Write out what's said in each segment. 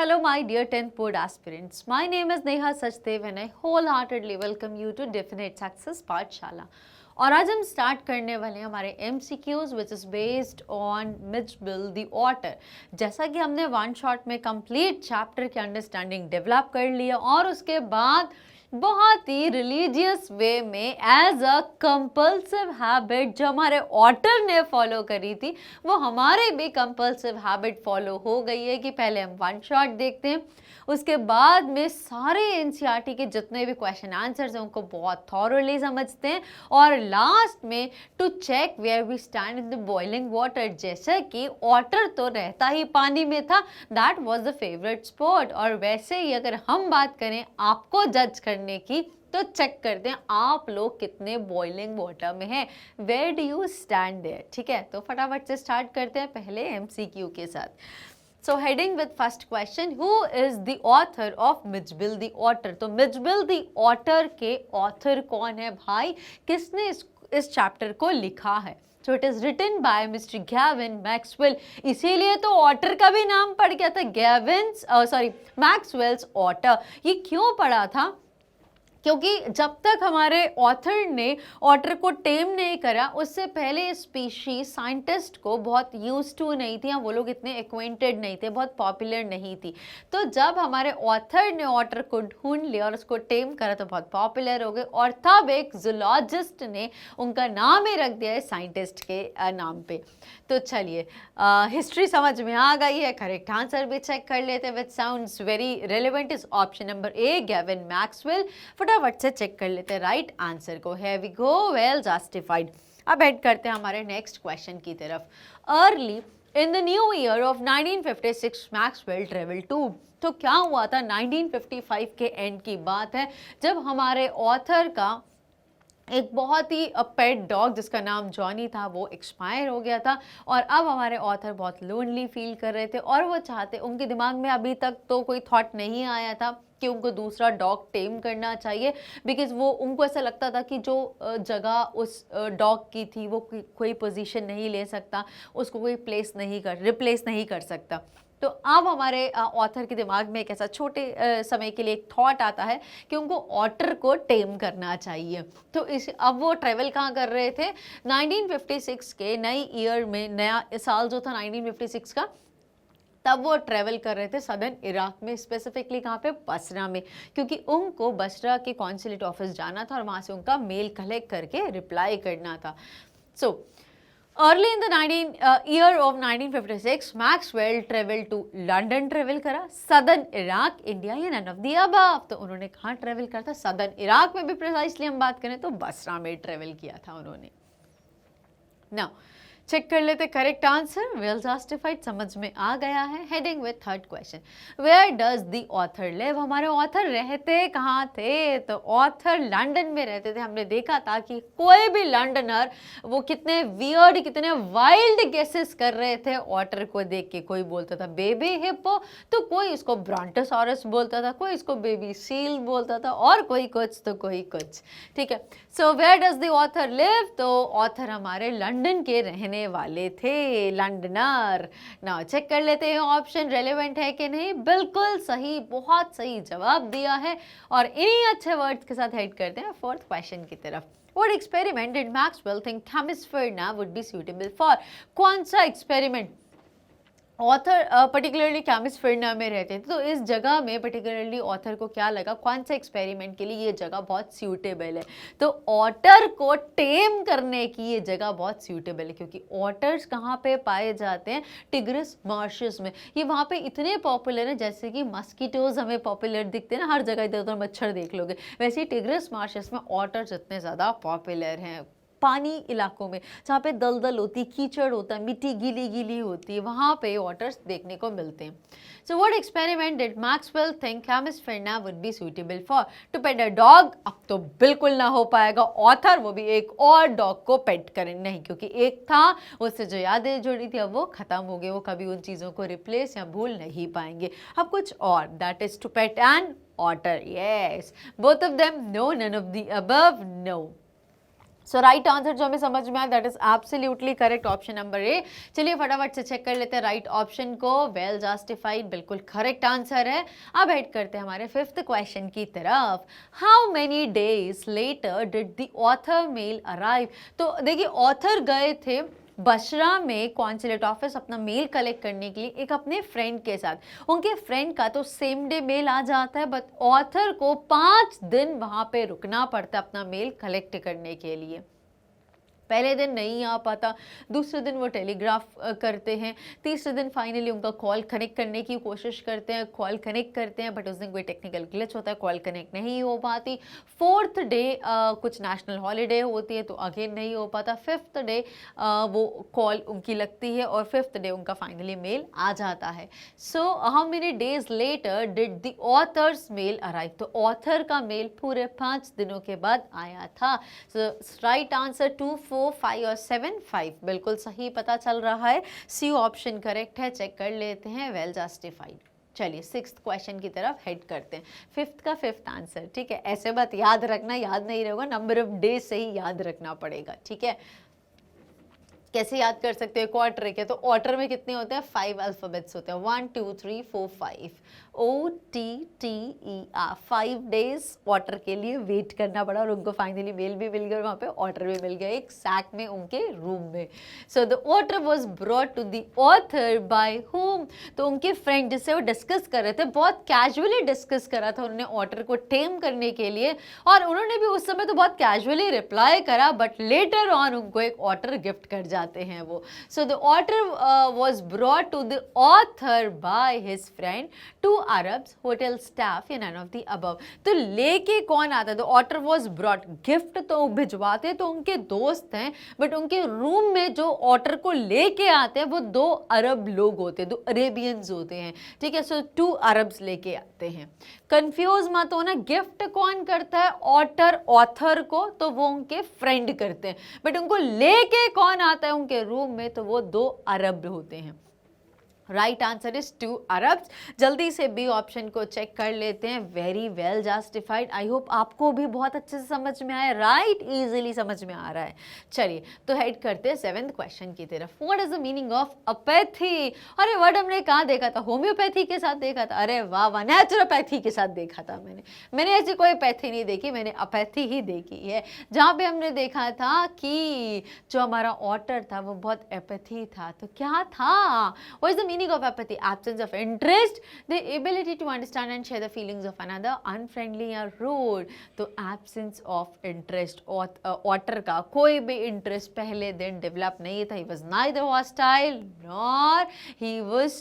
Hello, my dear 10th board aspirants. My name is Neha Sachdev and I wholeheartedly welcome you to Definite Success पाठशाला। और आज हम start करने वाले हैं हमारे MCQs which is based on Mitchell the author। जैसा कि हमने वन शॉट में कंप्लीट चैप्टर की अंडरस्टैंडिंग डेवलप कर लिया और उसके बाद बहुत ही रिलीजियस वे में एज अ कंपल्सिव हैबिट जो हमारे ऑथर ने फॉलो करी थी वो हमारे भी कंपल्सिव हैबिट फॉलो हो गई है कि पहले हम वन शॉट देखते हैं, उसके बाद में सारे एनसीईआरटी के जितने भी क्वेश्चन आंसर्स हैं उनको बहुत थॉरोली समझते हैं और लास्ट में to check where we stand in the boiling water. जैसे कि ऑटर तो रहता ही पानी में था, that was the favourite spot. और वैसे ही अगर हम बात करें आपको जज करने की तो चेक करते हैं आप लोग कितने बॉइलिंग वाटर में हैं, where do you stand there. ठीक है, तो फटाफट से स्टार्ट करते हैं पहले एमसीक्यू के साथ। So heading with first question, who is the author of Mitchell the author? तो Mitchell the author के author कौन है भाई, किसने इस चैप्टर को लिखा है? So it is written by Mr. Gavin Maxwell। इसीलिए तो ऑटर का भी नाम पड़ गया था मैक्सवेल्स ऑटर। ये क्यों पड़ा था? क्योंकि जब तक हमारे ऑथर ने ऑटर को टेम नहीं करा उससे पहले स्पीशीज साइंटिस्ट को बहुत यूज टू नहीं थी, वो लोग इतने एक्वेंटेड नहीं थे, बहुत पॉपुलर नहीं थी। तो जब हमारे ऑथर ने ऑटर को ढूंढ लिया और उसको टेम करा तो बहुत पॉपुलर हो गए और तब एक जूलॉजिस्ट ने उनका नाम ही रख दिया है साइंटिस्ट के नाम पे। तो चलिए हिस्ट्री समझ में आ गई है, करेक्ट आंसर भी चेक कर लेते हैं which sounds very relevant is option number A Gavin Maxwell. फटाफट से चेक कर लेते हैं राइट आंसर को। here we go, well justified। अब हेड करते हैं हमारे नेक्स्ट क्वेश्चन की तरफ। Early in the new year of 1956 Maxwell travel to. तो क्या हुआ था, 1955 के एंड की बात है जब हमारे ऑथर का एक बहुत ही पेट डॉग जिसका नाम जॉनी था वो एक्सपायर हो गया था और अब हमारे ऑथर बहुत लोनली फील कर रहे थे और वो चाहते, उनके दिमाग में अभी तक तो कोई थॉट नहीं आया था कि उनको दूसरा डॉग टेम करना चाहिए, बिकॉज वो उनको ऐसा लगता था कि जो जगह उस डॉग की थी वो कोई पोजीशन नहीं ले सकता, उसको कोई रिप्लेस नहीं कर सकता। तो अब हमारे ऑथर के दिमाग में एक ऐसा छोटे समय के लिए एक थॉट आता है कि उनको ऑटर को टेम करना चाहिए। तो अब वो ट्रेवल कहाँ कर रहे थे, 1956 के नई ईयर में, नया साल जो था 1956 का, तब वो ट्रेवल कर रहे थे सदर्न इराक में, स्पेसिफिकली कहाँ पे, बसरा में, क्योंकि उनको बसरा के कॉन्सुलेट ऑफिस जाना था और वहाँ से उनका मेल कलेक्ट करके रिप्लाई करना था। So early in the year of 1956 Maxwell travel to London, travel करा, सदर्न इराक, इंडिया या नन ऑफ द अबव। तो उन्होंने कहाँ ट्रेवल करा था, सदर्न इराक में भी प्रिसाइसली हम बात करें तो बसरा में ट्रेवल किया था उन्होंने। नाउ चेक कर लेते करेक्ट आंसर, वेल जस्टिफाइड, समझ में आ गया है। Heading with third question, where does the author live. हमारे ऑथर रहते कहाँ थे, तो ऑथर लंदन में रहते थे। हमने देखा था कि कोई भी लंदनर वो कितने वियर्ड, कितने वाइल्ड गेसेस कर रहे थे ऑथर को देख के। कोई बोलता था बेबी हिप्पो, तो कोई इसको ब्रॉन्टोसॉरस बोलता था, कोई इसको बेबी सील बोलता था और कोई कुछ तो कोई कुछ। ठीक है, so where does the author live, तो ऑथर हमारे लंदन के रहने वाले थे, लंदनर। नाउ चेक कर लेते हैं ऑप्शन रेलेवेंट है कि नहीं। बिल्कुल सही, बहुत सही जवाब दिया है और इन्हीं अच्छे वर्ड्स के साथ हेड करते हैं फोर्थ क्वेश्चन की तरफ। What experiment did Maxwell think chemist Ferna would be suitable for? कौन सा एक्सपेरिमेंट ऑथर पर्टिकुलरली केमिस्ट फर्ना में रहते थे, तो इस जगह में पर्टिकुलरली ऑथर को क्या लगा, कौन सा एक्सपेरिमेंट के लिए ये जगह बहुत सूटेबल है। तो ऑटर को टेम करने की ये जगह बहुत सूटेबल है क्योंकि ऑटर्स कहाँ पे पाए जाते हैं, टिग्रिस मार्शेस में। ये वहाँ पे इतने पॉपुलर हैं, जैसे कि मस्कीटोज हमें पॉपुलर दिखते हैं ना, हर जगह इधर उधर मच्छर देख लोगे, वैसे ही टिग्रिस मार्शेस में ऑटर्स इतने ज़्यादा पॉपुलर हैं। पानी इलाकों में जहाँ पे दलदल होती, कीचड़ होता है, मिट्टी गीली गीली होती है, वहाँ पे ऑटर्स देखने को मिलते हैं। So what experiment did Maxwell think chemist furna would be suitable for, to pet a dog. अब तो बिल्कुल ना हो पाएगा, ऑथर वो भी एक और डॉग को पेट करें नहीं, क्योंकि एक था उससे जो यादें जुड़ी थी अब वो खत्म हो गई, वो कभी उन चीज़ों को रिप्लेस या भूल नहीं पाएंगे। अब कुछ और, that is to pet an otter. Yes, both of them no, none of the above no. So right answer जो हमें समझ में आया that is absolutely correct, option number A. चलिए फटाफट से चेक कर लेते हैं राइट ऑप्शन को। वेल जस्टिफाइड बिल्कुल करेक्ट आंसर है। अब हेड करते हैं हमारे फिफ्थ क्वेश्चन की तरफ। How many days later did the author mail arrive? तो देखिए ऑथर गए थे बशरा में कॉन्सुलेट ऑफिस अपना मेल कलेक्ट करने के लिए एक अपने फ्रेंड के साथ। उनके फ्रेंड का तो सेम डे मेल आ जाता है, बट ऑथर को 5 दिन वहां पे रुकना पड़ता है अपना मेल कलेक्ट करने के लिए। पहले दिन नहीं आ पाता, दूसरे दिन वो टेलीग्राफ करते हैं, तीसरे दिन फाइनली उनका कॉल कनेक्ट करने की कोशिश करते हैं, कॉल कनेक्ट करते हैं बट उस दिन कोई टेक्निकल ग्लिच होता है, कॉल कनेक्ट नहीं हो पाती। फोर्थ डे कुछ नेशनल हॉलीडे होती है तो अगेन नहीं हो पाता। फिफ्थ डे वो कॉल उनकी लगती है और फिफ्थ डे उनका फाइनली मेल आ जाता है। So how many days later did the author's mail arrive? तो ऑथर का मेल पूरे 5 दिनों के बाद आया था। सो राइट आंसर 2, 4, 5 और 7, 5 बिल्कुल सही पता चल रहा है। सी ऑप्शन करेक्ट है, चेक कर लेते हैं। Well justified. चलिए सिक्स्थ क्वेश्चन की तरफ हेड करते हैं। फिफ्थ का फिफ्थ आंसर, ठीक है, ऐसे बात याद रखना, याद नहीं रहेगा, नंबर ऑफ डेज से ही याद रखना पड़ेगा, ठीक है। कैसे याद कर सकते हो क्वार्टर के? तो ऑर्डर में कितने होते हैं? 5 अल्फाबेट्स होते हैं, 1 2 3 4 5, OTTER। 5 डेज ऑर्डर के लिए वेट करना पड़ा और उनको फाइनली मेल भी मिल गया, वहाँ पे ऑर्डर भी मिल गया एक सैक में उनके रूम में। So the otter was brought to the author by whom? तो उनके फ्रेंड जिससे वो डिस्कस कर रहे थे, बहुत कैजुअली डिस्कस करा था उन्होंने ऑर्डर को टेम करने के लिए, और उन्होंने भी उस समय तो बहुत कैजुअली रिप्लाई करा, बट लेटर ऑन उनको एक ऑर्डर गिफ्ट कर जाते हैं वो। So the otter was brought to the author by his friend, 2 Arabs, hotel staff या नन ऑफ द अबव। तो लेके कौन आता है? तो ऑर्डर वॉज ब्रॉट, गिफ्ट तो भिजवाते तो उनके दोस्त हैं, बट उनके रूम में जो ऑर्डर को लेके आते हैं वो 2 अरब लोग होते हैं, 2 अरेबियंस होते हैं, ठीक है। सो 2 अरब्स लेके आते हैं। कंफ्यूज मत होना, गिफ्ट कौन करता है? ऑर्डर ऑथर को, तो वो उनके फ्रेंड करते हैं, बट उनको लेके कौन आता है उनके रूम में? तो वो 2 अरब होते हैं। Right answer is 2 Arabs. जल्दी से बी ऑप्शन को चेक कर लेते हैं। Very well justified. I hope आपको भी बहुत अच्छे से समझ में आया, राइट, इजीली समझ में आ रहा है। चलिए तो हेड करते हैं 7th क्वेश्चन की तरफ। What is the meaning of apathy? अरे वर्ड हमने कहाँ देखा था? होम्योपैथी के साथ देखा था। अरे वाह वाह, नेचुरोपैथी के साथ देखा था मैंने ऐसी कोई पैथी नहीं देखी, मैंने अपैथी ही देखी है, जहाँ पे हमने देखा था कि जो हमारा ऑटर था वो बहुत एपैथी था। तो क्या था? What is the meaning of apathy? Absence of interest, the ability to understand and share the feelings of another, unfriendly or rude। तो absence of interest, ऑटर का कोई भी इंटरेस्ट पहले दिन डेवलप नहीं था। he was neither hostile nor he was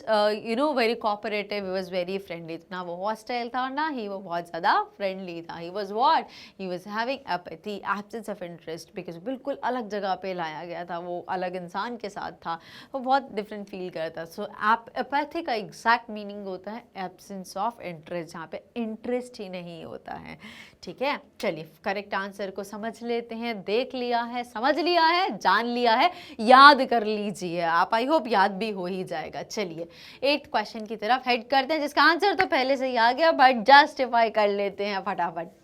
very cooperative, he was very friendly। ना वो hostile था ना ही वो बहुत ज़्यादा friendly था। he was what? he was having apathy, absence of interest, because बिल्कुल अलग जगह पे लाया गया था, वो अलग इंसान के साथ था, वो बहुत डिफरेंट फील करता। सो अपैथी का एग्जैक्ट मीनिंग होता है एब्सेंस ऑफ इंटरेस्ट, जहाँ पे इंटरेस्ट ही नहीं होता है, ठीक है। चलिए करेक्ट आंसर को समझ लेते हैं। देख लिया है, समझ लिया है, जान लिया है, याद कर लीजिए आप, आई होप याद भी हो ही जाएगा। चलिए 8th क्वेश्चन की तरफ हेड करते हैं, जिसका आंसर तो पहले से ही आ गया, बट जस्टिफाई कर लेते हैं फटाफट।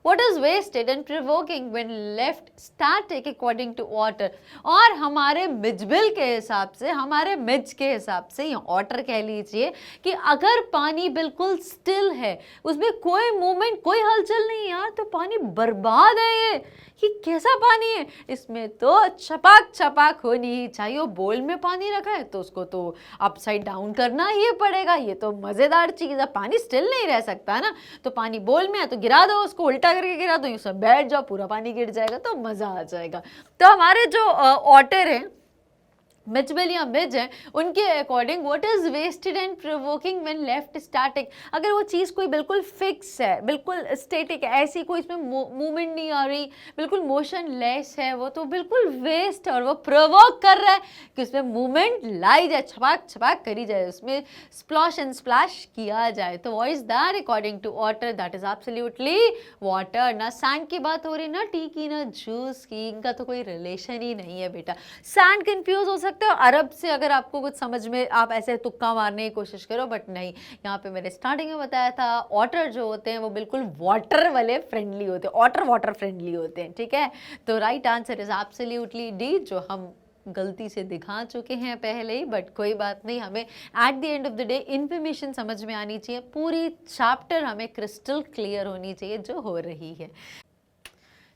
What is wasted and provoking when left static according to water? और हमारे मिजबिल के हिसाब से, हमारे मिज के हिसाब से, या ऑटर कह लीजिए, कि अगर पानी बिल्कुल स्टिल है, उसमें कोई मूवमेंट, कोई हलचल नहीं यार, तो पानी बर्बाद है। ये कैसा पानी है? इसमें तो छपाक छपाक होनी ही चाहिए। बोल में पानी रखा है तो उसको तो अपसाइड डाउन करना ही पड़ेगा। ये तो मज़ेदार चीज़ है, पानी स्टिल नहीं रह सकता ना। तो पानी बोल में है तो गिरा दो, उसको उल्टा करके गिरा दो, यूँ सब बैठ जाओ, पूरा पानी गिर जाएगा, तो मज़ा आ जाएगा। तो हमारे जो ऑटर हैं, मिजबिल या मिज है, उनके according what is wasted and provoking when left static? अगर वो चीज़ कोई बिल्कुल फिक्स है, बिल्कुल स्टेटिक है, ऐसी कोई इसमें मूवमेंट नहीं आ रही, बिल्कुल मोशन लेस है, वो तो बिल्कुल वेस्ट है। और वो प्रोवोक कर रहा है कि उसमें मूवमेंट लाई जाए, छपाक छपाक करी जाए, उसमें स्प्लॉश एंड स्प्लैश किया जाए। तो what is that according to water? That is absolutely water. ना सैंड की बात हो रही, ना टी की, ना जूस की, इनका तो कोई रिलेशन ही नहीं है बेटा। सैंड कंफ्यूज हो सकता सकते हो अरब से अगर आपको कुछ समझ में, आप ऐसे तुक्का मारने की कोशिश करो, बट नहीं, यहाँ पे मैंने स्टार्टिंग में बताया था ऑटर जो होते हैं वो बिल्कुल वाटर वाले फ्रेंडली होते हैं, वाटर फ्रेंडली होते हैं, ठीक है। तो right answer is absolutely D, जो हम गलती से दिखा चुके हैं पहले ही, बट कोई बात नहीं, हमें at the end of the day information समझ में आनी चाहिए, पूरी चैप्टर हमें क्रिस्टल क्लियर होनी चाहिए जो हो रही है।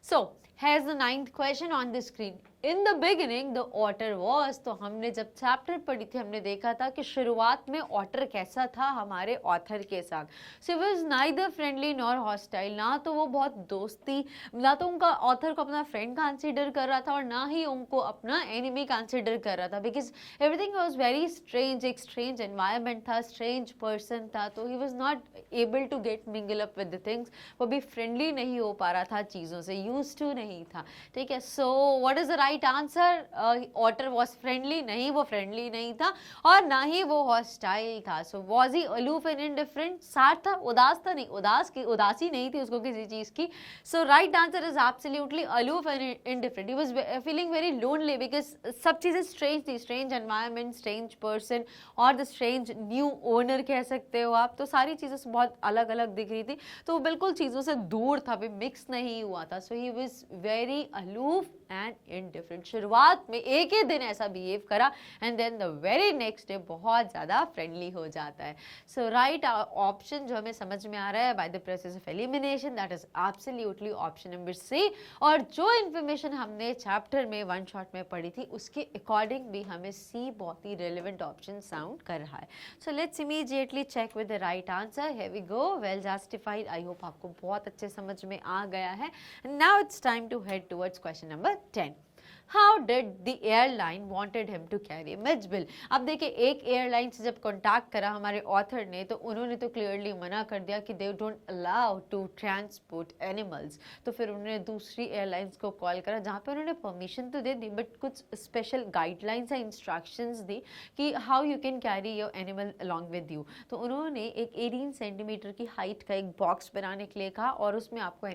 सो here's the 9th question on the screen. In the beginning the otter was, तो हमने जब चैप्टर पढ़ी थी हमने देखा था कि शुरुआत में ऑटर कैसा था हमारे ऑथर के साथ। So was neither friendly nor hostile, ना तो वो बहुत दोस्ती, ना तो उनका ऑथर को अपना फ्रेंड कंसीडर कर रहा था और ना ही उनको अपना एनिमी कंसीडर कर रहा था, because everything was very strange, एक स्ट्रेंज एनवायरनमेंट था, स्ट्रेंज पर्सन था, तो he was not able to get mingle up with the things, वो भी फ्रेंडली नहीं हो पा रहा था चीज़ों से, यूज टू नहीं था, ठीक है। So what is the right answer? Otter was friendly, नहीं वो फ्रेंडली नहीं था और ना ही वो हॉस्टाइल था। So was he aloof and indifferent, साथ था, उदास था नहीं, उदासी नहीं थी उसको किसी चीज की। So right answer is absolutely aloof and indifferent, he was feeling very lonely because सब चीजें स्ट्रेंज थी, स्ट्रेंज एनवायरनमेंट, स्ट्रेंज पर्सन और द स्ट्रेंज न्यू ओनर कह सकते हो आप, तो सारी चीजें बहुत अलग अलग दिख रही थी, तो वो बिल्कुल चीजों से दूर था, भी मिक्स नहीं हुआ था। So he was very aloof and indifferent. शुरुआत में एक ही दिन ऐसा बिहेव करा and then the very next day बहुत ज़्यादा फ्रेंडली हो जाता है। सो राइट ऑप्शन जो हमें समझ में आ रहा है by the process of elimination, that is absolutely option number C. और जो इन्फॉर्मेशन हमने चैप्टर में वन शॉट में पढ़ी थी उसके अकॉर्डिंग भी हमें सी बहुत ही रेलिवेंट ऑप्शन साउंड कर रहा है। So let's immediately check with the right answer. Here we go, well justified. I hope आपको बहुत अच्छे समझ में आ गया है। Now it's time to head towards question number 10. How did the airline wanted him to carry Mitch bill? अब देखिए, एक एयरलाइन से जब कॉन्टैक्ट करा हमारे ऑथर ने तो उन्होंने तो क्लियरली मना कर दिया कि they don't allow to transport animals. तो फिर उन्होंने दूसरी एयरलाइंस को कॉल करा जहाँ पे उन्होंने परमिशन तो दे दी बट कुछ स्पेशल गाइडलाइंस या इंस्ट्रक्शंस दी कि how you can carry your animal along with you. तो उन्होंने एक 18 सेंटीमीटर की हाइट का एक बॉक्स बनाने के लिए कहा और उसमें आपको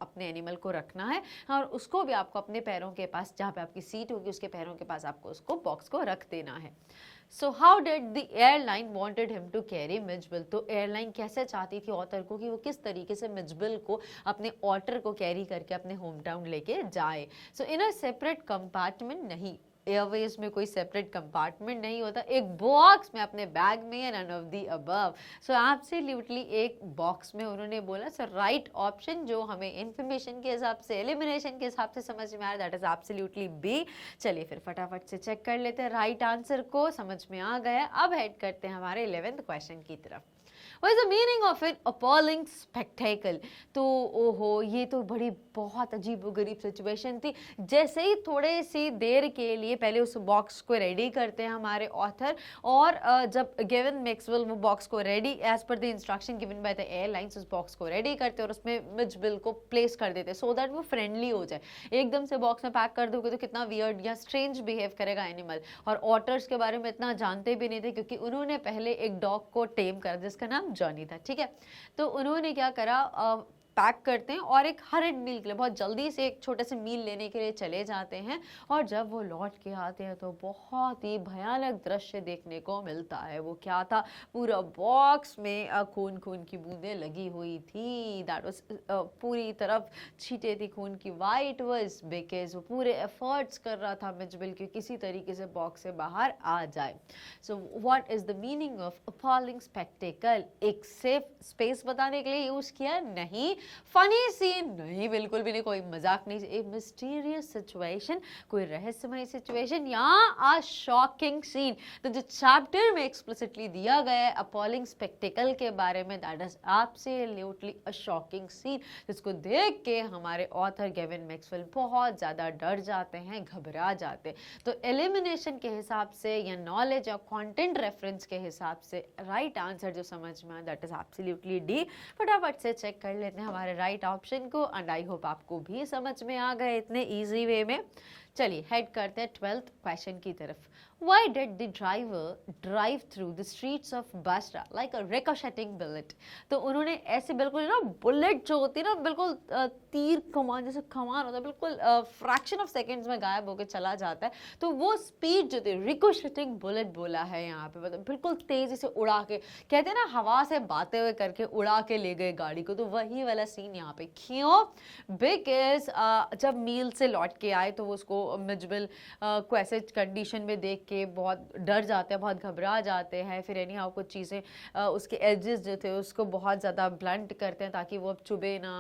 अपने एनिमल को रखना है और उसको भी आपको अपने पैरों के पास, जहाँ पे आपकी सीट होगी उसके पैरों के पास आपको उसको बॉक्स को रख देना है। So how did the airline wanted him to carry Mijbil? तो एयरलाइन कैसे चाहती थी ऑथर को कि वो किस तरीके से मिच बिल को अपने ऑटर को कैरी करके अपने होम टाउन लेके जाए। सो इन अ सेपरेट कंपार्टमेंट नहीं, एयरवेज में कोई सेपरेट कंपार्टमेंट नहीं होता, एक बॉक्स में अपने बैग में, none of the above. So absolutely एक बॉक्स में उन्होंने बोला। सो राइट ऑप्शन जो हमें इंफॉर्मेशन के हिसाब से, एलिमिनेशन के हिसाब से समझ में आ रहा है, दैट इज एब्सोल्युटली बी। चलिए फिर फटाफट से चेक कर लेते हैं राइट आंसर को, समझ में आ गया। अब हेड करते हैं हमारे 11th क्वेश्चन की तरफ। What is the meaning of an appalling spectacle? तो ओहो, ये तो बड़ी बहुत अजीबोगरीब सिचुएशन थी। जैसे ही थोड़े सी देर के लिए पहले उस बॉक्स को रेडी करते हैं हमारे ऑथर और जब गेविन मैक्सवेल वो बॉक्स को ready as per the instruction given by the airlines उस बॉक्स को रेडी करते हैं और उसमें मिच बिल को प्लेस कर देते हैं सो दैट वो फ्रेंडली हो जाए। एकदम से बॉक्स में पैक कर दोगे तो कितना वियर्ड या स्ट्रेंज बिहेव करेगा एनिमल। और ऑटर्स के बारे में इतना जानते भी नहीं थे क्योंकि उन्होंने पहले एक डॉग को टेम करा जिसका नाम जॉनी था, ठीक है। तो उन्होंने क्या करा, पैक करते हैं और एक हरिड मील के लिए बहुत जल्दी से एक छोटे से मील लेने के लिए चले जाते हैं और जब वो लौट के आते हैं तो बहुत ही भयानक दृश्य देखने को मिलता है। वो क्या था, पूरा बॉक्स में खून खून की बूंदें लगी हुई थी। दैट वाज पूरी तरफ छींटे थी खून की। वाइट वाज बिकॉज वो पूरे एफर्ट्स कर रहा था मिच बिल कि किसी तरीके से बॉक्स से बाहर आ जाए। So what is the meaning of appalling spectacle? एक सेफ स्पेस बताने के लिए यूज किया? नहीं। Funny scene? नहीं, बिल्कुल भी नहीं, कोई मजाक नहीं। ए मिस्टीरियस सिचुएशन, कोई रहस्यमय सिचुएशन या अ शॉकिंग सीन। तो जो चैप्टर में एक्सप्लिसिटली दिया गया है अपॉलिंग स्पेक्टेकल के बारे में, that is absolutely a shocking scene जिसको देख के हमारे ऑथर गेविन मैक्सवेल बहुत ज्यादा डर जाते हैं, घबरा जाते हैं। तो एलिमिनेशन के हिसाब से या नॉलेज या कंटेंट रेफरेंस के हिसाब से राइट आंसर जो समझ में आया दैट इज एब्सोल्युटली डी। फटाफट से चेक कर लेते हैं हमारे राइट ऑप्शन को एंड आई होप आपको भी समझ में आ गए इतने इजी वे में। चलिए हेड करते हैं 12th क्वेश्चन की तरफ। Why did the driver drive through the streets of Basra like a ricocheting bullet? तो उन्होंने ऐसे बिल्कुल ना बुलेट जो होती है ना बिल्कुल तीर कमान जैसे कमान होता है बिल्कुल फ्रैक्शन ऑफ सेकेंड्स में गायब होकर चला जाता है, तो वो स्पीड जो थी रिकोशेटिंग बुलेट बोला है यहाँ पे, मतलब बिल्कुल तेजी से उड़ा के, कहते हैं ना हवा से बातें हुए करके उड़ा के ले गए गाड़ी को, तो वही वाला सीन यहाँ पे। क्यों? बिकॉज जब मील से लौट के आए तो वो उसको मिजबिल को ऐसे कंडीशन में देख के बहुत डर जाते हैं, बहुत घबरा जाते हैं। फिर एनी हाउ कुछ चीज़ें उसके एजेस जो थे उसको बहुत ज़्यादा ब्लंट करते हैं ताकि वो अब चुभे ना,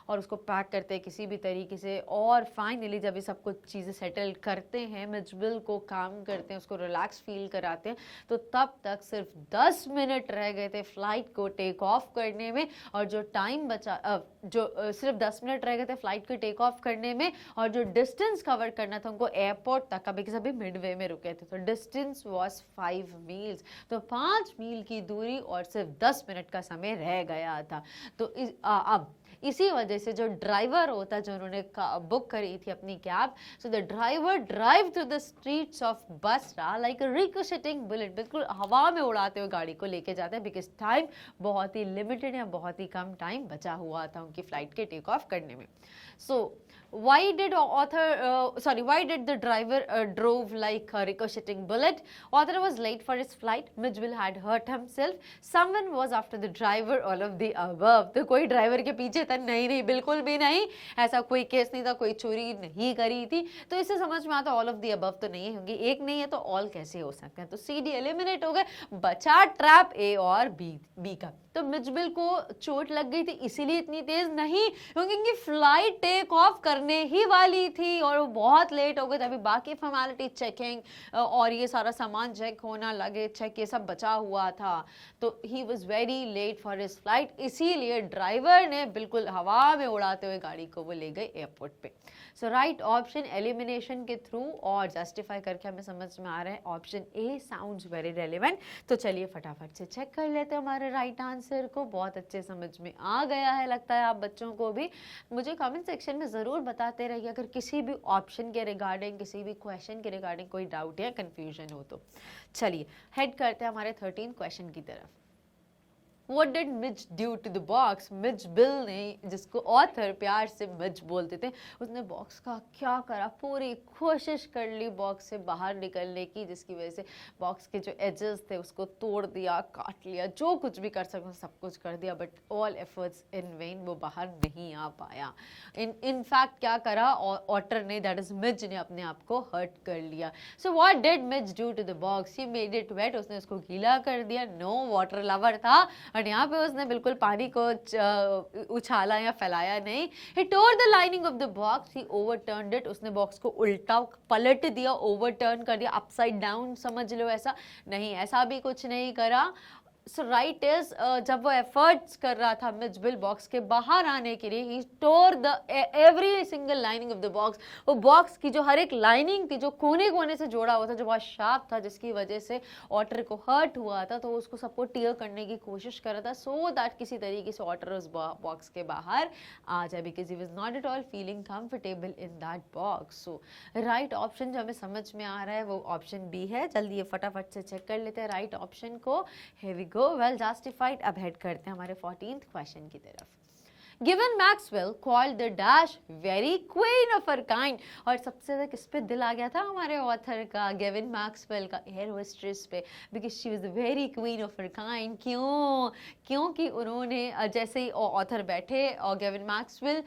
और उसको पैक करते हैं किसी भी तरीके से। और फाइनली जब ये सब कुछ चीज़ें सेटल करते हैं, मिजबिल को काम करते हैं, उसको रिलैक्स फील कराते हैं, तो तब तक सिर्फ 10 मिनट रह गए थे फ्लाइट को टेक ऑफ करने में। और जो टाइम बचा सिर्फ 10 मिनट रह गए थे फ्लाइट को टेक ऑफ करने में, और जो डिस्टेंस कवर करना था उनको एयरपोर्ट तक का, बिकॉज अभी मिडवे में रुके थे, तो डिस्टेंस वाज 5 मील्स, तो 5 मील की दूरी और सिर्फ 10 मिनट का समय रह गया था। तो अब इसी वजह से जो ड्राइवर होता जो उन्होंने बुक करी थी अपनी cab, so the driver drive through the streets of Basra like a ricocheting bullet, बिल्कुल हवा में उड़ाते हुए गाड़ी को लेके जाते हैं, बिकॉज टाइम बहुत ही लिमिटेड या बहुत ही कम टाइम बचा हुआ था उनकी फ्लाइट के टेक ऑफ करने में। सो why did the driver drove like a ricocheting bullet? Author was late for his flight. Mijbil had hurt himself. Someone was after the driver. All of the above. तो कोई driver के पीछे था? नहीं, बिल्कुल भी नहीं। ऐसा कोई केस नहीं था, कोई चोरी नहीं करी थी। तो इससे समझ में आता ऑल ऑफ दी अबव तो नहीं होंगी, एक नहीं है तो ऑल कैसे हो सकते हैं? तो सी डी एलिमिनेट हो गए, बचा ट्रैप ए और बी का। तो मिजबिल को चोट लग गई थी इसीलिए इतनी तेज नहीं, क्योंकि उनकी फ्लाइट टेक ऑफ करने ही वाली थी और वो बहुत लेट हो गए थे। अभी बाकी फॉर्मेलिटी चेकिंग और ये सारा सामान चेक होना, लगेज चेक, ये सब बचा हुआ था, तो he was very late for his flight. इसीलिए ड्राइवर ने बिल्कुल हवा में उड़ाते हुए गाड़ी को वो ले गए एयरपोर्ट पे। सो राइट ऑप्शन एलिमिनेशन के थ्रू और जस्टिफाई करके हमें समझ में आ रहा है option A sounds very relevant. तो चलिए फटाफट से चेक कर लेते हैं हमारे राइट आंसर को। बहुत अच्छे समझ में आ गया है लगता है आप बच्चों को भी। मुझे कमेंट सेक्शन में ज़रूर बताते रहिए अगर किसी भी ऑप्शन के रिगार्डिंग, किसी भी क्वेश्चन के रिगार्डिंग कोई डाउट या कन्फ्यूजन हो तो। चलिए हेड करते हैं हमारे 13 क्वेश्चन की तरफ। What did Midge do to the box? Mijbil ने, जिसको ऑथर प्यार से मिज बोलते थे, उसने बॉक्स का क्या करा? पूरी कोशिश कर ली बॉक्स से बाहर निकलने की, जिसकी वजह से बॉक्स के जो एजेस थे उसको तोड़ दिया, काट लिया, जो कुछ भी कर सकते सब कुछ कर दिया, but all efforts in when, वो बाहर नहीं आ पाया। इन फैक्ट क्या करा ऑटर ने, दैट इज मिज ने, अपने आप को हर्ट कर लिया। So what did Mij do to the box? He made it wet, उसने उसको गीला कर दिया। नो वाटर लवर था और यहाँ पे उसने बिल्कुल पानी को उछाला या फैलाया नहीं। He tore the lining of the box, he overturned it, उसने बॉक्स को उल्टा पलट दिया, ओवरटर्न कर दिया, अपसाइड डाउन समझ लो, ऐसा नहीं, ऐसा भी कुछ नहीं करा। सो राइट इज जब वो एफर्ट्स कर रहा था मिजबिल बॉक्स के बाहर आने के लिए, he tore the every single lining of the box. वो बॉक्स की जो हर एक लाइनिंग थी, जो कोने कोने से जोड़ा हुआ था, जो बहुत शार्प था, जिसकी वजह से ऑटर को हर्ट हुआ था, तो उसको सबको टीयर करने की कोशिश कर रहा था, सो दैट किसी तरीके से ऑटर उस बॉक्स के बाहर आ जाए, because he was not at all feeling comfortable in that box. So right option जो हमें समझ में आ रहा है वो ऑप्शन बी है। जल्दी ये फटाफट से चेक कर लेते हैं राइट ऑप्शन को। Here we go, well justified। अब हेड करते हैं हमारे 14th क्वेश्चन की तरफ। Given Maxwell called the dash very queen of her kind, और सबसे ज़्यादा किस पे दिल आ गया था हमारे ऑथर का? गिवन मैक्सवेल का, एयर होस्ट्रेस पे, because she was very queen of her kind. क्यों? क्योंकि उन्होंने जैसे ही ऑथर बैठे और गिवन मैक्सवेल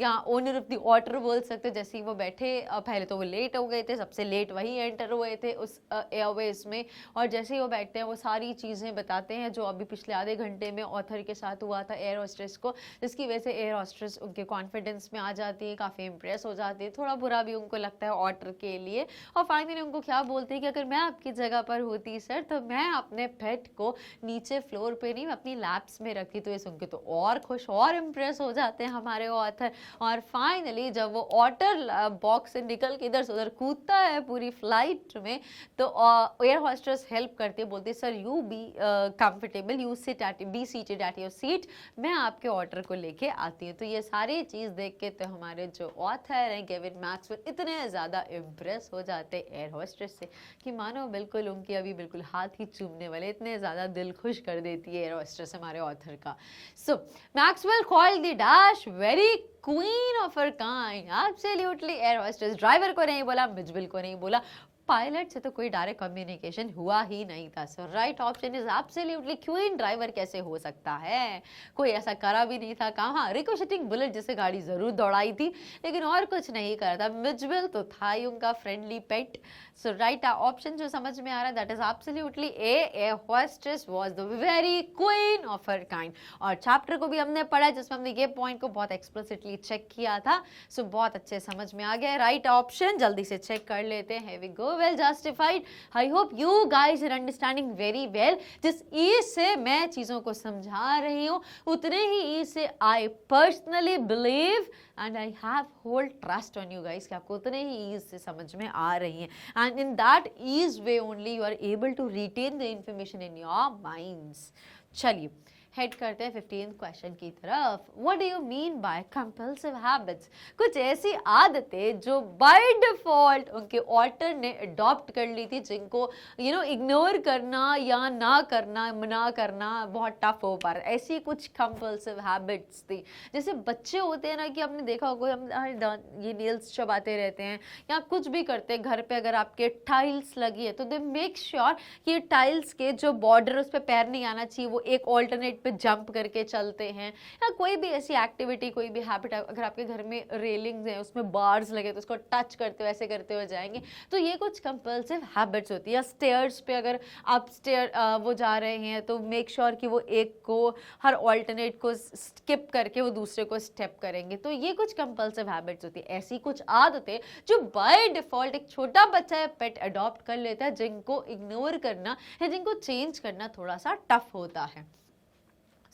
या ओनर ऑफ द ऑटर बोल सकते, जैसे ही वो बैठे, पहले तो वो लेट हो गए थे, सबसे लेट वही एंटर हुए थे उस एयरवेज में, और जैसे ही वो बैठते हैं वो सारी चीज़ें बताते हैं जो अभी पिछले आधे घंटे में ऑथर के साथ हुआ था एयर होस्ट्रेस को, जिसकी वजह से एयर होस्ट्रेस उनके कॉन्फिडेंस में आ जाती है, काफ़ी इंप्रेस हो जाती है, थोड़ा बुरा भी उनको लगता है ऑटर के लिए, और फाइनली उनको क्या बोलते हैं कि अगर मैं आपकी जगह पर होती सर तो मैं अपने पेट को नीचे फ्लोर पे नहीं, अपनी लैप्स में रखती। तो ये सुन के तो और खुश और इंप्रेस हो जाते हैं हमारे ऑथर, और फाइनली जब वो ऑटर बॉक्स से निकल के इधर से उधर कूदता है पूरी फ्लाइट में, तो एयर होस्ट्रेस हेल्प करती है, बोलती है sir you be comfortable, you sit at, be seated at your seat, मैं आपके ऑर्डर को लेके आती हैं। तो ये सारी चीज़ देख के तो हमारे जो ऑथर हैं केविन मैक्सवेल इतने ज़्यादा इम्प्रेस हो जाते एयर होस्टेस से कि मानो बिल्कुल उनकी अभी बिल्कुल हाथ ही चूमने वाले, इतने ज़्यादा दिल खुश कर देती है एयर होस्टेस हमारे ऑथर का। So Maxwell called the dash very queen of her kind. Absolutely air hostess driver को नहीं बोला, मिजबिल को नहीं बोला, पायलट से तो कोई डायरेक्ट कम्युनिकेशन हुआ ही नहीं था। So right option is absolutely queen. Driver कैसे हो सकता है, कोई ऐसा करा भी नहीं था। कहाँ रिकोशेटिंग बुलेट जिससे गाड़ी जरूर दौड़ाई थी, लेकिन और कुछ नहीं करा था। मिजबिल तो था ही उनका फ्रेंडली पेट। सो राइट ऑप्शन जो समझ में आ रहा है that is absolutely A, air hostess was the very queen of her kind. और चैप्टर को भी हमने पढ़ा जिसमें हमने ये पॉइंट को बहुत एक्सप्लिसिटली चेक किया था। सो बहुत अच्छे समझ में आ गया राइट ऑप्शन। जल्दी से चेक कर लेते हैं। We go well justified. I hope you guys are understanding very well. जिस ईज से मैं चीज़ों को समझा रही हूँ उतने ही ईज से I personally believe and I have whole trust on you guys कि आपको उतने ही ईज से समझ में आ रही हैं। And in that ease way only you are able to retain the information in your minds. चलिए हेड करते हैं 15th क्वेश्चन की तरफ। What do you mean by compulsive habits? कुछ ऐसी आदतें जो बाय डिफॉल्ट उनके ऑथर ने अडॉप्ट कर ली थी, जिनको इग्नोर करना या ना करना, मना करना बहुत टफ हो पा रहा है। ऐसी कुछ कंपल्सिव हैबिट्स थी। जैसे बच्चे होते हैं ना कि आपने देखा होगा हम ये नेल्स चबाते रहते हैं या कुछ भी करते हैं घर पे, अगर आपके टाइल्स लगी है तो दे मेक श्योर कि टाइल्स के जो बॉर्डर उस पर पैर नहीं आना चाहिए, वो एक ऑल्टरनेट पे जंप करके चलते हैं। या कोई भी ऐसी एक्टिविटी, कोई भी हैबिट, अगर आपके घर में रेलिंग्स हैं उसमें बार्स लगे तो उसको टच करते हुए ऐसे करते हुए जाएंगे, तो ये कुछ कंपल्सिव हैबिट्स होती है। या स्टेयर्स पे अगर आप वो जा रहे हैं तो मेक श्योर कि वो एक को हर ऑल्टरनेट को स्किप करके वो दूसरे को स्टेप करेंगे। तो ये कुछ कंपल्सिव हैबिट्स होती है। ऐसी कुछ आदतें जो बाय डिफॉल्ट एक छोटा बच्चा या पेट अडॉप्ट कर लेता है, जिनको इग्नोर करना या जिनको चेंज करना थोड़ा सा टफ होता है।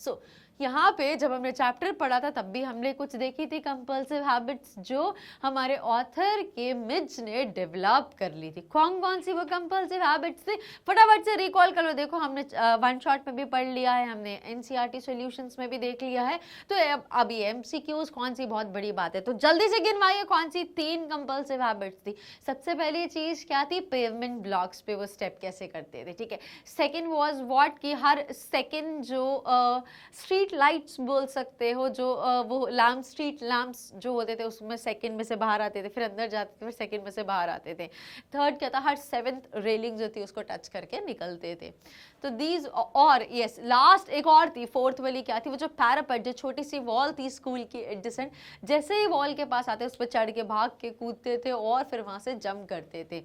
सो यहाँ पे जब हमने चैप्टर पढ़ा था तब भी हमने कुछ देखी थी कंपल्सिव हैबिट्स जो हमारे ऑथर के मिज ने डेवलप कर ली थी। कौन कौन सी वो कंपल्सिव हैबिट्स थी फटाफट से रिकॉल कर लो। देखो हमने वन शॉट में भी पढ़ लिया है, हमने एनसीईआरटी सॉल्यूशंस में भी देख लिया है। तो अभी एमसीक्यूज कौन सी बहुत बड़ी बात है, तो जल्दी से गिनवाइए कौन सी 3 कंपल्सिव हैबिट्स थी। सबसे पहली चीज क्या थी, पेवमेंट ब्लॉक्स पे वो स्टेप कैसे करते थे, ठीक है। सेकेंड वॉज वॉट कि हर सेकेंड जो स्ट्रीट लाइट्स बोल सकते हो, जो वो लैम्प, स्ट्रीट लैम्प्स जो होते थे उसमें सेकंड में से बाहर आते थे, फिर अंदर जाते थे, फिर सेकंड में से बाहर आते थे। थर्ड क्या था, हर 7th रेलिंग जो थी उसको टच करके निकलते थे। तो दीज, और यस लास्ट एक और थी 4th वाली क्या थी, वो जो पैरापेट, जो छोटी सी वॉल थी स्कूल की एडजेसेंट, जैसे ही वॉल के पास आते उस पर चढ़ के भाग के कूदते थे और फिर वहां से जंप करते थे।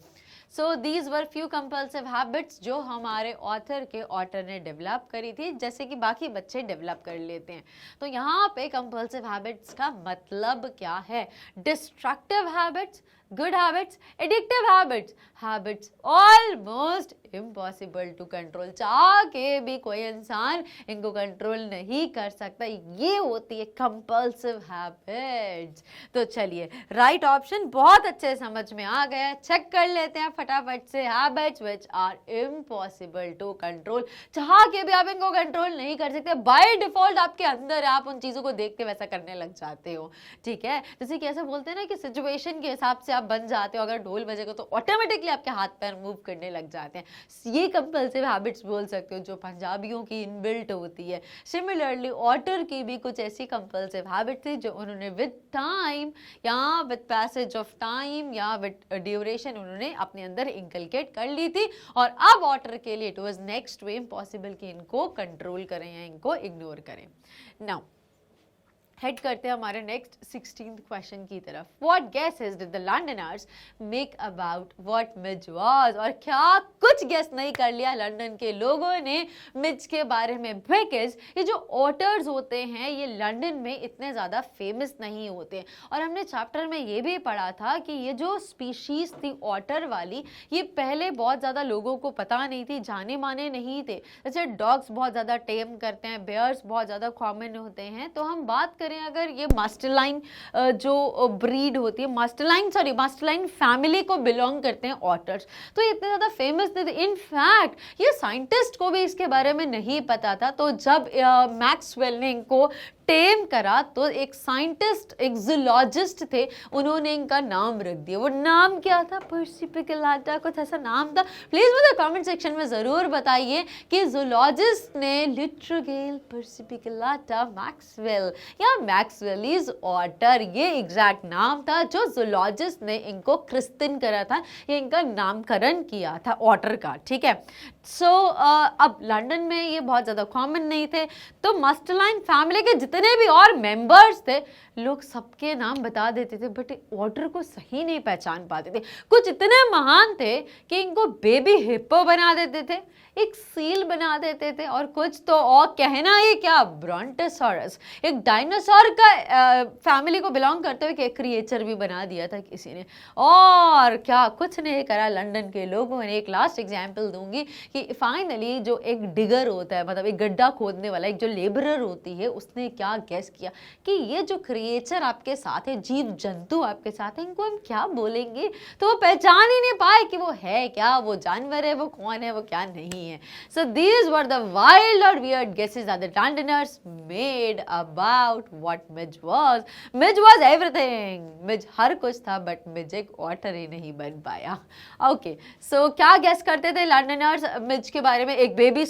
सो these were few compulsive habits जो हमारे ऑथर के ऑथर ने डेवलप करी थी, जैसे कि बाकी बच्चे डेवलप कर लेते हैं। तो यहाँ पे कंपल्सिव हैबिट्स का मतलब क्या है, destructive habits, good habits, addictive habits, habits almost impossible to control. चाह के भी कोई इंसान इनको कंट्रोल नहीं कर सकता, ये होती है कंपल्सिव हैबिट्स। तो चलिए राइट ऑप्शन बहुत अच्छे समझ में आ गया। चेक कर लेते हैं फटाफट से, habits which are impossible to control. चाह के भी आप इनको कंट्रोल नहीं कर सकते, बाय डिफॉल्ट आपके अंदर आप उन चीजों को देख के वैसा करने लग जाते हो, ठीक है। जैसे कि ऐसा बोलते हैं ना कि सिचुएशन के हिसाब से आप बन जाते हो, अगर ढोल बजेगा तो ऑटोमेटिकली आपके हाथ पैर मूव करने लग जाते हैं। ये कंपल्सिव हैबिट्स बोल सकते हो जो पंजाबियों की इनबिल्ट होती है। सिमिलरली ऑटर की भी कुछ ऐसी कंपल्सिव हैबिट थी जो उन्होंने विद टाइम या विद पैसेज ऑफ टाइम या विद ड्यूरेशन उन्होंने अपने अंदर इंकलकेट कर ली थी। और अब ऑटर के लिए it was next way impossible कि इनको कंट्रोल करें या इनको इग्नोर करें। नाउ हेड करते हैं हमारे नेक्स्ट 16th क्वेश्चन की तरफ। What guesses did the Londoners make about what Mij was? और क्या कुछ गेस नहीं कर लिया लंदन के लोगों ने मिज के बारे में? बिकॉज ये जो ऑटर्स होते हैं ये लंदन में इतने ज़्यादा फेमस नहीं होते। और हमने चैप्टर में ये भी पढ़ा था कि ये जो स्पीशीज थी ऑटर वाली, ये पहले बहुत ज़्यादा लोगों को पता नहीं थी, जाने माने नहीं थे। जैसे डॉग्स बहुत ज़्यादा टेम करते हैं, बेयर्स बहुत ज़्यादा कॉमन होते हैं। तो हम बात करें अगर ये मास्टरलाइन जो ब्रीड होती है, मास्टरलाइन फैमिली को बिलोंग करते हैं ऑटर्स, तो इतने ज़्यादा फेमस थे। इनफैक्ट ये साइंटिस्ट को भी इसके बारे में नहीं पता था। तो जब मैक्सवेल ने इनको टेम करा तो एक साइंटिस्ट, एक जूलॉजिस्ट थे, उन्होंने इनका नाम रख दिया। वो नाम क्या था? पर्सी पिगलाटा, कुछ ऐसा नाम था। प्लीज मुझे कमेंट सेक्शन में जरूर बताइए कि जूलॉजिस्ट ने लिट्रोगेल पर्सी पिगलाटा मैक्सवेल या मैक्सवेल इज ऑटर, ये एग्जैक्ट नाम था जो जूलॉजिस्ट ने इनको क्रिस्टिन करा था, ये इनका नामकरण किया था ऑटर का। ठीक है, सो अब लंदन में ये बहुत ज़्यादा कॉमन नहीं थे, तो मस्टरलाइन फैमिली के जितने भी और मेंबर्स थे, लोग सबके नाम बता देते थे, बट ऑर्डर को सही नहीं पहचान पाते थे। कुछ इतने महान थे कि इनको बेबी हिप्पो बना देते थे, एक सील बना देते थे, और कुछ तो और कहना ही क्या, ब्रोंटोसॉरस, एक डायनासोर का फैमिली को बिलोंग करते हुए एक क्रिएचर भी बना दिया था किसी ने। और क्या कुछ नहीं करा लंदन के लोगों ने। एक लास्ट एग्जाम्पल दूंगी कि फाइनली जो एक डिगर होता है, मतलब एक गड्ढा खोदने वाला, एक जो लेबरर होती है, उसने क्या गेस किया कि ये जो क्रिएचर आपके साथ है, जीव जंतु आपके साथ है, इनको हम क्या बोलेंगे, तो वो पहचान ही नहीं पाए कि वो है क्या, वो जानवर है, वो कौन है, वो क्या नहीं है। So these were the wild और weird guesses that the Londoners made about what Mij was. Mij was everything, Mij हर कुछ था, बट मिज एक ऑटर ही नहीं बन पाया। ओके, सो क्या गेस करते थे लंडनर्स मिज के बारे में? एक बेबी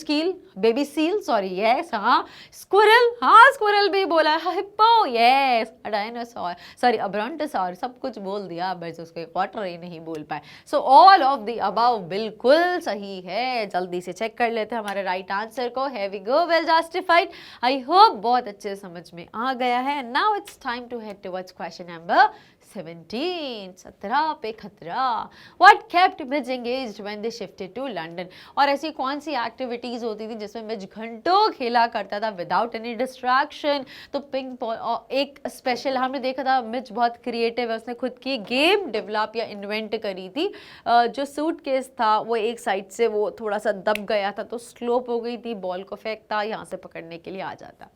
सील, सॉरी, यस, हाँ, स्क्विरल, हाँ, स्क्विरल भी बोला, हिप्पो, यस, डायनासोर, सॉरी, ब्रोंटोसॉर, सब कुछ बोल दिया, बस उसको ऑटर ही नहीं बोल पाए। So all of the above बिल्कुल सही है। जल्दी से चेक कर लेते हैं हमारे राइट आंसर को। Here we go, well justified. I hope बहुत अच्छे समझ में आ गया है। Now it's time to head towards question number 17, 17 पे खतरा। What kept Midge engaged when they shifted to London? और ऐसी कौन सी एक्टिविटीज होती थी जिसमें मिज घंटों खेला करता था विदाउट एनी डिस्ट्रैक्शन? तो पिंग पॉन्ग एक स्पेशल, हमने देखा था मिज बहुत क्रिएटिव है, उसने खुद की गेम डेवलप या इन्वेंट करी थी। जो सूटकेस था वो एक साइड से वो थोड़ा सा दब गया था, तो स्लोप हो गई थी, बॉल को फेंकता, यहाँ से पकड़ने के लिए आ जाता।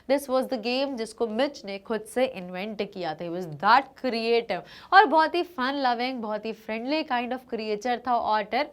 दिस वॉज द गेम जिसको मिज ने खुद से इन्वेंट किया था। वॉज दैट क्रिएटिव और बहुत ही फन लविंग, बहुत ही फ्रेंडली काइंड ऑफ क्रिएचर था ऑटर।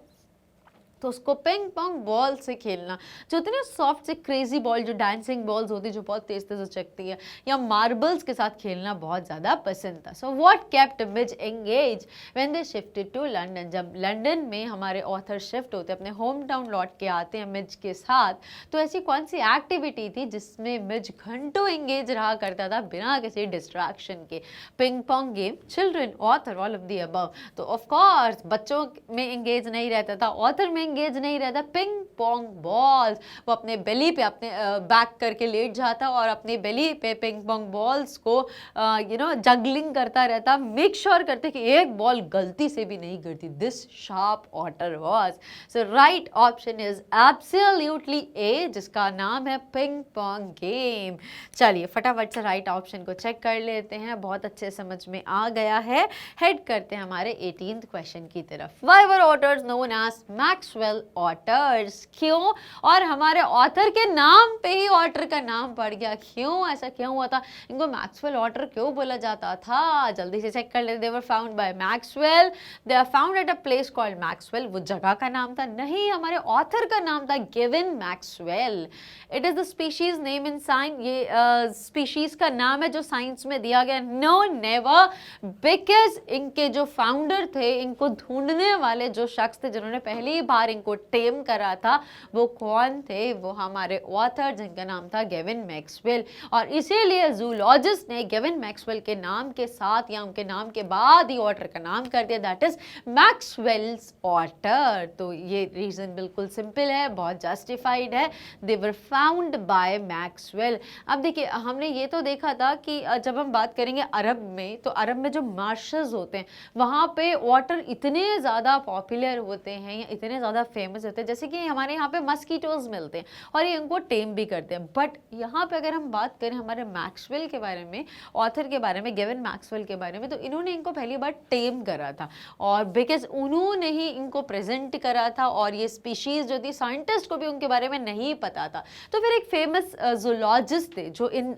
तो उसको पिंग पोंग बॉल से खेलना, जो होती है ना सॉफ्ट से क्रेजी बॉल, जो डांसिंग बॉल्स होती है, जो बहुत तेज तेज चकती है, या मार्बल्स के साथ खेलना बहुत ज़्यादा पसंद था। So what kept Mij engage when they shifted to London? जब लंदन में हमारे ऑथर शिफ्ट होते, अपने होम टाउन लौट के आते हैं मिज के साथ, तो ऐसी कौन सी एक्टिविटी थी जिसमें मिज घंटों एंगेज रहा करता था बिना किसी डिस्ट्रैक्शन के? Ping pong game, children, author, all of the above. तो ऑफकोर्स बच्चों में एंगेज नहीं रहता था, ऑथर में एंगेज नहीं रहता। पिंग पोंग बॉल्स, वो अपने बेली पे अपने बैक करके लेट जाता और अपनी बेली पे पिंग पोंग बॉल्स को जगलिंग करता रहता, मेक श्योर करते कि एक बॉल गलती से भी नहीं गिरती। This sharp otter was. So right option is absolutely A, जिसका नाम है पिंग पोंग गेम। चलिए फटाफट से राइट ऑप्शन को चेक कर लेते हैं, बहुत अच्छे समझ में आ गया है। हेड करते हैं हमारे 18th क्वेश्चन की तरफ। Why were otters known as Maxwell otters? क्यों? और हमारे ऑथर के नाम पे ही ऑटर का नाम पड़ गया, क्यों? ऐसा क्यों हुआ था? इनको मैक्सवेल ऑटर क्यों बोला जाता था? जल्दी से चेक कर लेते। They were found by Maxwell, they are found at a place called Maxwell. वो जगह का नाम था? नहीं, हमारे ऑथर का नाम था Gavin Maxwell. It is the species name in science, ये स्पीशीज का नाम है जो साइंस में दिया गया। नो नेवर, बिकॉज इनके जो फाउंडर थे, इनको ढूंढने वाले जो शख्स थे जिन्होंने पहली बार इनको टेम करा था, वो कौन थे? वो हमारे ऑथर जिनका नाम था गेविन मैक्सवेल। और इसीलिए जूलॉजिस्ट ने गेविन मैक्सवेल के नाम के साथ या उनके नाम के बाद ही ऑटर का नाम कर दिया, दैट इज मैक्सवेल्स ऑटर। तो ये रीजन बिल्कुल सिंपल है, बहुत जस्टिफाइड है। दे वर फाउंड बाय मैक्सवेल। अब देखिए, हमने ये तो देखा था कि जब हम बात करेंगे अरब में, तो अरब में जो मार्शल्स होते हैं वहाँ पे वाटर इतने ज़्यादा पॉपुलर होते हैं या इतने ज़्यादा फेमस होते हैं, जैसे कि हमारे यहाँ पे मस्कीटोज मिलते हैं और ये इनको टेम भी करते हैं। बट यहाँ पे अगर हम बात करें हमारे मैक्सवेल के बारे में, ऑथर के बारे में, गेविन मैक्सवेल के बारे में, तो इन्होंने इनको पहली बार टेम करा था और बिकॉज उन्होंने ही इनको प्रेजेंट करा था और ये स्पीशीज़ जो थी साइंटिस्ट को भी उनके बारे में नहीं पता था। तो फिर एक फेमस जूलॉजिस्ट थे जो इन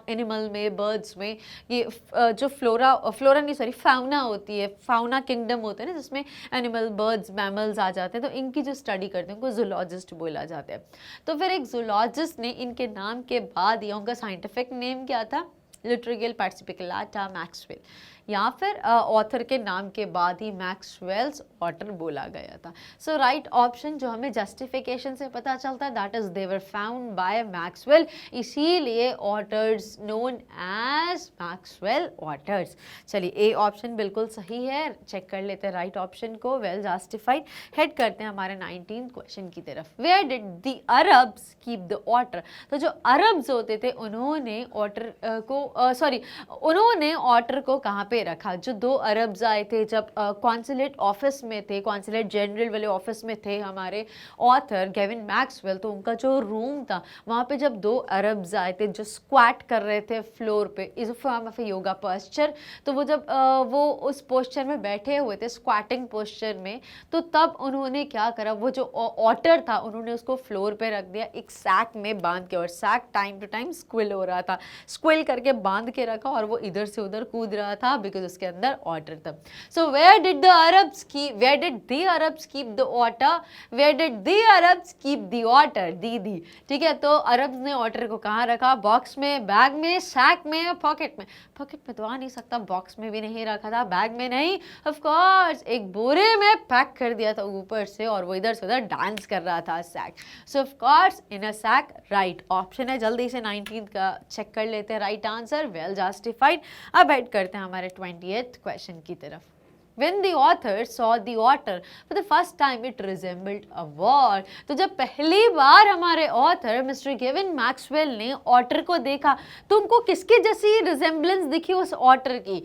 एनिमल में, बर्ड्स में, ये जो फ्लोरा नहीं, सॉरी, फाउना होती है, फाउना किंगडम होते हैं ना जिसमें एनिमल, बर्ड्स, मैमल्स आ जाते हैं, तो इनकी जो स्टडी करते हैं उनको जूलॉजिस्ट बोला जाता है। तो फिर एक जूलॉजिस्ट ने इनके नाम के बाद या उनका साइंटिफिक नेम क्या था, लिट्रिगिल पार्टिसिपिकुलाटा मैक्सवेल, या फिर ऑथर के नाम के बाद ही मैक्सवेल्स ऑटर बोला गया था। सो राइट ऑप्शन जो हमें जस्टिफिकेशन से पता चलता है that is they were found by Maxwell, इसीलिए otters known as Maxwell otters. चलिए ए ऑप्शन बिल्कुल सही है, चेक कर लेते हैं राइट ऑप्शन को, वेल जस्टिफाइड। हेड करते हैं हमारे 19th क्वेश्चन की तरफ। Where did the Arabs keep the otter? तो जो अरब्स होते थे उन्होंने ऑटर उन्होंने ऑटर को कहाँ पे रखा? जो 2 अरब्स आए थे जब कॉन्सुलेट ऑफिस में थे, कॉन्सुलेट जनरल वाले ऑफिस में थे हमारे ऑथर गेविन मैक्सवेल, तो उनका जो रूम था वहाँ पे जब 2 अरब्स आए थे जो स्क्वाट कर रहे थे फ्लोर पे, is a form of A yoga posture, तो वो जब वो उस पोस्चर में बैठे हुए थे स्क्वाटिंग पोस्चर में, तो तब उन्होंने क्या करा, वो जो ऑटर था उन्होंने उसको फ्लोर पे रख दिया एक सैक में बांध के, और sack time to time squeal हो रहा था, स्क्विल करके बांध के रखा और वो इधर से उधर कूद रहा था बिकॉज उसके अंदर ऑटर था। So where did the Arabs keep the otter? Where did the Arabs keep the otter? दीदी, ठीक है। तो अरब्स ने ऑटर को कहाँ रखा? बॉक्स में, बैग में, सैक में, पॉकेट में? पॉकेट में तो आ नहीं सकता, बॉक्स में भी नहीं रखा था, बैग में नहीं, ऑफ कोर्स एक बोरे में पैक कर दिया था ऊपर से, और वो इधर से उधर डांस कर रहा था sack. So of course in a sack right option है। जल्दी से 19th का चेक कर लेते हैं राइट आंसर, वेल जस्टिफाइड। अब हेड करते हैं हमारे 20th क्वेश्चन की तरफ। When the author saw the otter for the first time, it resembled a wall. तो जब पहली बार हमारे ऑथर मिस्टर गेविन मैक्सवेल ने ऑटर को देखा तो उनको किसके जैसी रिजेम्बलेंस दिखी उस ऑटर की?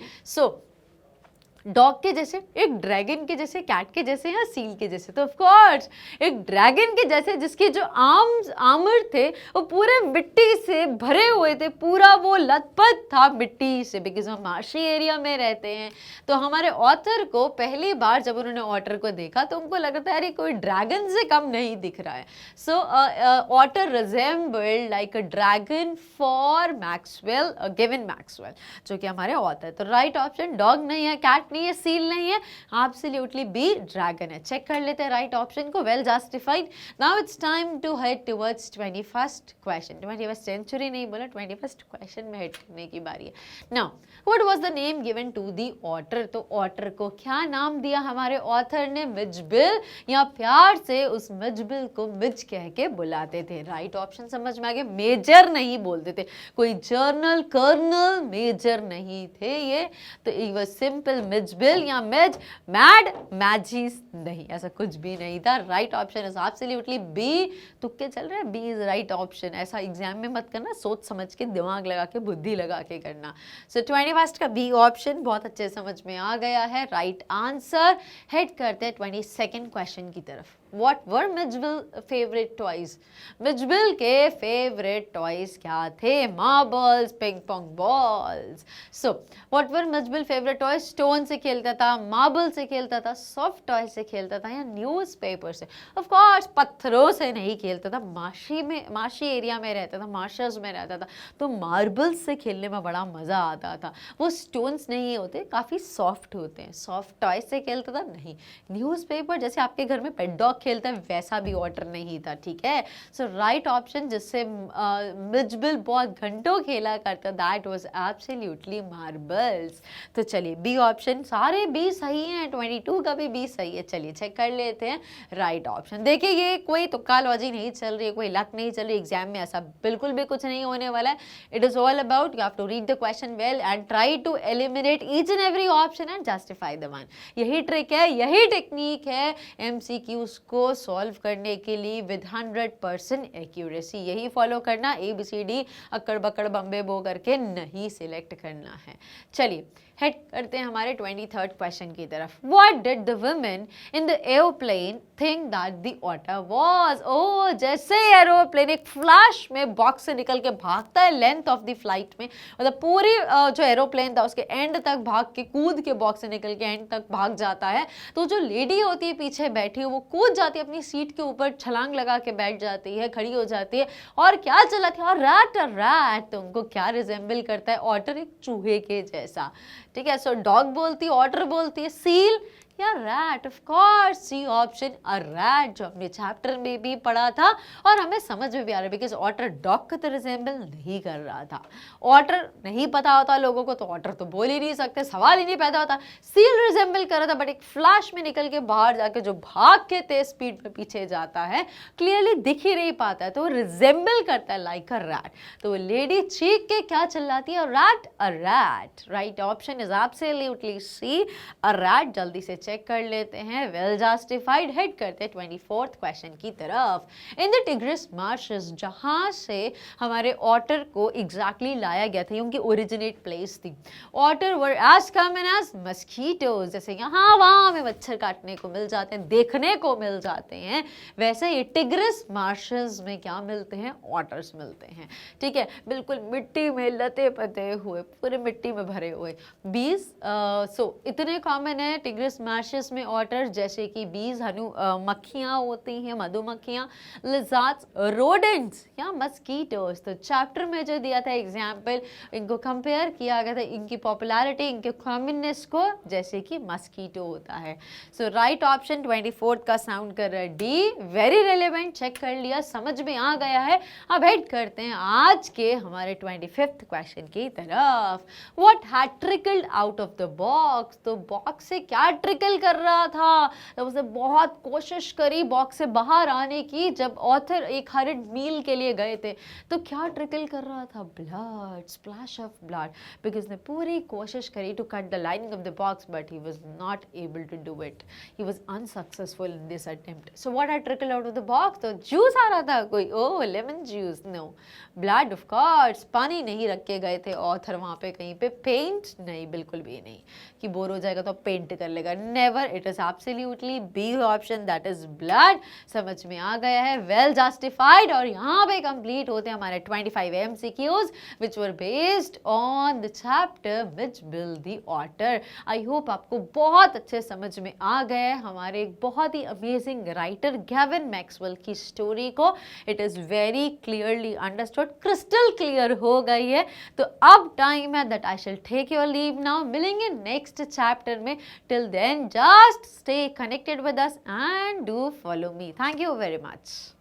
डॉग के जैसे, एक ड्रैगन के जैसे, कैट के जैसे, या सील के जैसे? तो ऑफ कोर्स एक ड्रैगन के जैसे, जिसके जो आर्मर थे वो पूरे मिट्टी से भरे हुए थे, पूरा वो लथपथ था मिट्टी से, बिकॉज हम मार्शी एरिया में रहते हैं। तो हमारे ऑथर को पहली बार जब उन्होंने ऑटर को देखा तो उनको लग रहा था अरे कोई ड्रैगन से कम नहीं दिख रहा है। So otter resembled like a dragon for Maxwell, Gavin Maxwell, जो कि हमारे ऑथर। तो राइट ऑप्शन डॉग नहीं है, कैट नहीं है, सील नहीं है, एब्सोल्युटली बी ड्रैगन है। चेक कर लेते हैं राइट ऑप्शन को, well justified. Now it's time to head towards 21st क्वेश्चन। 21st सेंचुरी नहीं बोला, 21st क्वेश्चन में हेड करने की बारी है। Now what was the name given to the otter? तो ऑटर को क्या नाम दिया हमारे ऑथर ने? मिजबिल, या प्यार से उस मिजबिल को मिज कह के बुलाते थे। राइट ऑप्शन समझ में आ गया, मेजर नहीं बोलते थे, कोई जर्नल कर्नल मेजर नहीं थे ये, तो इट वाज सिंपल मिजबिल या मिज, मैड मैजिस नहीं, ऐसा कुछ भी नहीं था। Right option is absolutely B. तुक्के चल रहे हैं, बी इज राइट ऑप्शन। ऐसा एग्जाम में मत करना, सोच समझ के, दिमाग लगा के, बुद्धि लगा के करना। सो 21st का बी ऑप्शन बहुत अच्छे समझ में आ गया है, राइट आंसर। हेड करते हैं 22nd क्वेश्चन की तरफ। What were Mijbil favourite toys? Mijbil के फेवरेट टॉयज क्या थे? Marbles, ping pong balls. So what were Mijbil favourite toys? Stone से खेलता था, मार्बल से खेलता था, सॉफ्ट टॉय से खेलता था, या न्यूज़पेपर से? ऑफ कोर्स पत्थरों से नहीं खेलता था, मार्शी एरिया में रहता था, मार्शर्स में रहता था, तो मार्बल्स से खेलने में बड़ा मज़ा आता था। वो स्टोन्स नहीं होते, काफ़ी सॉफ्ट होते हैं। सॉफ्ट टॉय से खेलता था नहीं। न्यूज़पेपर जैसे आपके घर में पेट डॉग खेलता है वैसा भी ऑटर नहीं था, ठीक है। सो राइट ऑप्शन जिससे मिजबिल बहुत घंटों खेला करता, दैट वाज एब्सोल्युटली मार्बल्स। तो चलिए बी ऑप्शन, सारे बी सही हैं, 22 का भी बी सही है। चलिए चेक कर लेते हैं राइट ऑप्शन। देखिए ये कोई तुक्काबाजी नहीं चल रही है, कोई लक नहीं चल रही, एग्जाम में ऐसा बिल्कुल भी कुछ नहीं होने वाला है। It is all about you have to read the question well and try to eliminate each and every option and justify the one. यही ट्रिक है, यही टेक्निक है MCQs को सॉल्व करने के लिए विद 100% एक्यूरेसी। यही फॉलो करना, ABCD अक्कड़ बक्कड़ बम्बे बो करके नहीं सिलेक्ट करना है। चलिए हेड करते हैं हमारे 23rd क्वेश्चन की तरफ। What did the women in the airplane think that the otter was? ओ जैसे एरोप्लेन एक फ्लैश में बॉक्स से निकल के भागता है लेंथ ऑफ द फ्लाइट में, मतलब पूरी जो एरोप्लेन था उसके एंड तक भाग के, कूद के बॉक्स से निकल के एंड तक भाग जाता है, तो जो लेडी होती है पीछे बैठी है वो कूद जाती है अपनी सीट के ऊपर, छलांग लगा के बैठ जाती है, खड़ी हो जाती है, और क्या चलाती है? और रैट। तो उनको क्या रिजेंबल करता है? ऑटर, एक चूहे के जैसा, ठीक है। सो डॉग बोलती है, ऑटर बोलती है, सील, या rat, of course C option a rat, जो हमने चैप्टर में भी पढ़ा था और हमें समझ में भी आ रहा है बिकॉज ऑटर डॉग को तो रिजेंबल नहीं कर रहा था। ऑटर नहीं पता होता लोगों को तो ऑटर तो बोल ही नहीं सकते, सवाल ही नहीं पैदा होता। सील रिजेंबल कर रहा था बट एक फ्लैश में निकल के बाहर जाके जो भाग के तेज स्पीड में पीछे जाता है क्लियरली दिख ही नहीं पाता है तो वो रिजेंबल करता है लाइक अ रैट। तो वो लेडी चीख के क्या चिल्लाती है, rat a rat. Right option is absolutely C a rat. जल्दी से चेक कर लेते हैं, वेल जस्टिफाइड। हेड करते हैं 24th क्वेश्चन की तरफ। इन द टिग्रिस मार्शेस, जहां से हमारे ऑटर को एग्जैक्टली लाया गया था, उनकी ओरिजिनेट प्लेस थी। Otter were as common as mosquitoes, जैसे यहाँ वहां हमें मच्छर काटने को मिल जाते हैं, देखने को मिल जाते हैं, वैसे ये टिग्रिस मार्शेस में क्या मिलते हैं, ऑटर्स मिलते हैं। ठीक है, बिल्कुल मिट्टी में लते पते हुए, पूरे मिट्टी में भरे हुए बीज। सो इतने कॉमन है टिग्रिस मार्शेस में ऑटर, जैसे कि बीज, मक्खियाँ होती हैं, मधुमक्खियाँ, लिजार्ड्स, रोडेंट्स या मस्कीटोस। तो चैप्टर में जो दिया था एग्जाम्पल, इनको कंपेयर किया गया था, इनकी पॉपुलैरिटी, इनके कॉमननेस को, जैसे कि मस्कीटो होता है। सो राइट ऑप्शन 24th का साउंड कर रहा है डी। वेरी रेलेवेंट, चेक कर लिया, समझ में आ गया है। अब हेड करते हैं आज के हमारे 25th क्वेश्चन की तरफ। What had trickled out of the box, तो बॉक्स से क्या ट्रिकल कर रहा था, तो उसने बहुत कोशिश करी बॉक्स से बाहर आने की। जब ऑथर एक हरिड मील के लिए गए थे तो क्या ट्रिकल कर रहा था, blood, splash of blood, because ने पूरी कोशिश करी to cut the lining of the box but he was not able to do it, he was unsuccessful in this attempt. So what had trickled out of the box, तो juice आ रहा था कोई, oh lemon juice, no. Blood, of course, पानी नहीं रख के गए थे ऑथर वहां पे कहीं पे। पेंट नहीं, बिल्कुल भी नहीं कि बोर हो जाएगा तो पेंट कर लेगा, never. It is absolutely B option, that is blood. समझ में आ गया है, वेल जस्टिफाइड। और यहाँ पे कंप्लीट होते हैं हमारे 25 MCQs which were based on the chapter which build the otter. I hope आपको बहुत अच्छे समझ में आ गए हमारे एक बहुत ही अमेजिंग राइटर गैविन मैक्सवेल की स्टोरी को। It is very clearly understood, crystal clear हो गई है। तो अब टाइम है that I shall take your leave now. मिलेंगे नेक्स्ट चैप्टर में। Till then just stay connected with us and do follow me. Thank you very much.